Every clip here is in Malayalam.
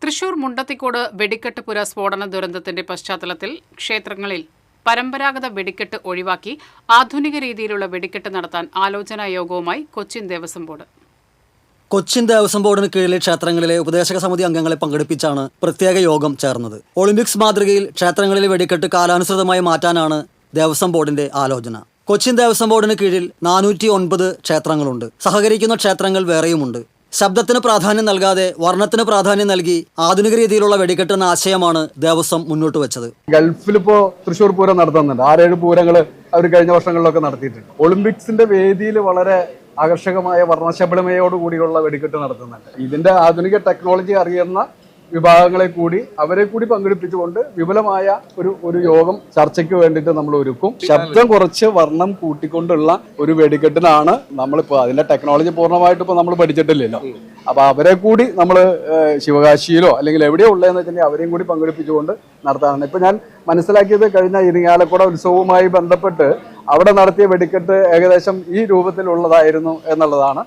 തൃശൂർ മുണ്ടത്തിക്കോട് വെടിക്കെട്ട് സ്ഫോടന ദുരന്തത്തിന്റെ പശ്ചാത്തലത്തിൽ ക്ഷേത്രങ്ങളിൽ പരമ്പരാഗത വെടിക്കെട്ട് ഒഴിവാക്കി ആധുനിക രീതിയിലുള്ള വെടിക്കെട്ട് നടത്താൻ ആലോചനാ യോഗവുമായി കൊച്ചിൻ ദേവസ്വം ബോർഡ്. കൊച്ചിൻ ദേവസ്വം ബോർഡിന് കീഴിലെ ക്ഷേത്രങ്ങളിലെ ഉപദേശക സമിതി അംഗങ്ങളെ പങ്കെടുപ്പിച്ചാണ് പ്രത്യേക യോഗം ചേർന്നത്. ഒളിമ്പിക്സ് മാതൃകയിൽ ക്ഷേത്രങ്ങളിലെ വെടിക്കെട്ട് കാലാനുസൃതമായി മാറ്റാനാണ് ദേവസ്വം ബോർഡിന്റെ ആലോചന. കൊച്ചിൻ ദേവസ്വം ബോർഡിന് കീഴിൽ 409 ക്ഷേത്രങ്ങളുണ്ട്. സഹകരിക്കുന്ന ക്ഷേത്രങ്ങൾ വേറെയുമുണ്ട്. ശബ്ദത്തിന് പ്രാധാന്യം നൽകാതെ വർണ്ണത്തിന് പ്രാധാന്യം നൽകി ആധുനിക രീതിയിലുള്ള വെടിക്കെട്ട് എന്ന ആശയമാണ് ദേവസ്വം മുന്നോട്ട് വെച്ചത്. ഗൾഫിലിപ്പോ തൃശ്ശൂർ പൂരം നടത്തുന്നുണ്ട്. 6-7 പൂരങ്ങൾ അവർ കഴിഞ്ഞ വർഷങ്ങളിലൊക്കെ നടത്തിയിട്ടുണ്ട്. ഒളിമ്പിക്സിന്റെ വേദിയിൽ വളരെ ആകർഷകമായ വർണ്ണശബളമയോടുകൂടിയുള്ള വെടിക്കെട്ട് നടത്തുന്നുണ്ട്. ഇതിന്റെ ആധുനിക ടെക്നോളജി അറിയുന്ന വിഭാഗങ്ങളെ കൂടി അവരെ കൂടി പങ്കെടുപ്പിച്ചുകൊണ്ട് വിപുലമായ ഒരു യോഗം ചർച്ചയ്ക്ക് വേണ്ടിയിട്ട് നമ്മൾ ഒരുക്കും. ശബ്ദം കുറച്ച് വർണ്ണം കൂട്ടിക്കൊണ്ടുള്ള ഒരു വെടിക്കെട്ടിനാണ് നമ്മളിപ്പോൾ അതിന്റെ ടെക്നോളജി പൂർണ്ണമായിട്ട് ഇപ്പോൾ നമ്മൾ പഠിച്ചിട്ടില്ലല്ലോ. അപ്പൊ അവരെ കൂടി നമ്മൾ ശിവകാശിയിലോ അല്ലെങ്കിൽ എവിടെയോ ഉള്ളതെന്ന് വെച്ചിട്ടുണ്ടെങ്കിൽ അവരെയും കൂടി പങ്കെടുപ്പിച്ചുകൊണ്ട് നടത്താനാണ്. ഇപ്പൊ ഞാൻ മനസ്സിലാക്കിയത് കഴിഞ്ഞ ഇരിങ്ങാലക്കുട ഉത്സവവുമായി ബന്ധപ്പെട്ട് അവിടെ നടത്തിയ വെടിക്കെട്ട് ഏകദേശം ഈ രൂപത്തിലുള്ളതായിരുന്നു എന്നുള്ളതാണ്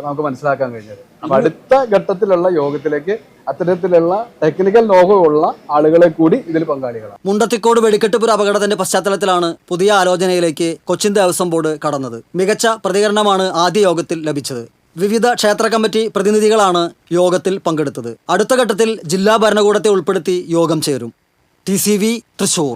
നമുക്ക് മനസ്സിലാക്കാൻ കഴിഞ്ഞത്. അപ്പൊ അടുത്ത ഘട്ടത്തിലുള്ള യോഗത്തിലേക്ക് അത്തരത്തിലുള്ള ടെക്നിക്കൽ നോഹമുള്ള ആളുകളെ കൂടി ഇതിൽ പങ്കാളികളാണ്. മുണ്ടത്തിക്കോട് വെടിക്കെട്ട് അപകടത്തിന്റെ പശ്ചാത്തലത്തിലാണ് പുതിയ ആലോചനയിലേക്ക് കൊച്ചിൻ ദേവസ്വം ബോർഡ് കടന്നത്. മികച്ച പ്രതികരണമാണ് ആദ്യ യോഗത്തിൽ ലഭിച്ചത്. വിവിധ ക്ഷേത്ര കമ്മിറ്റി പ്രതിനിധികളാണ് യോഗത്തിൽ പങ്കെടുത്തത്. അടുത്ത ഘട്ടത്തിൽ ജില്ലാ ഭരണകൂടത്തെ ഉൾപ്പെടുത്തി യോഗം ചേരും. TCV തൃശൂർ.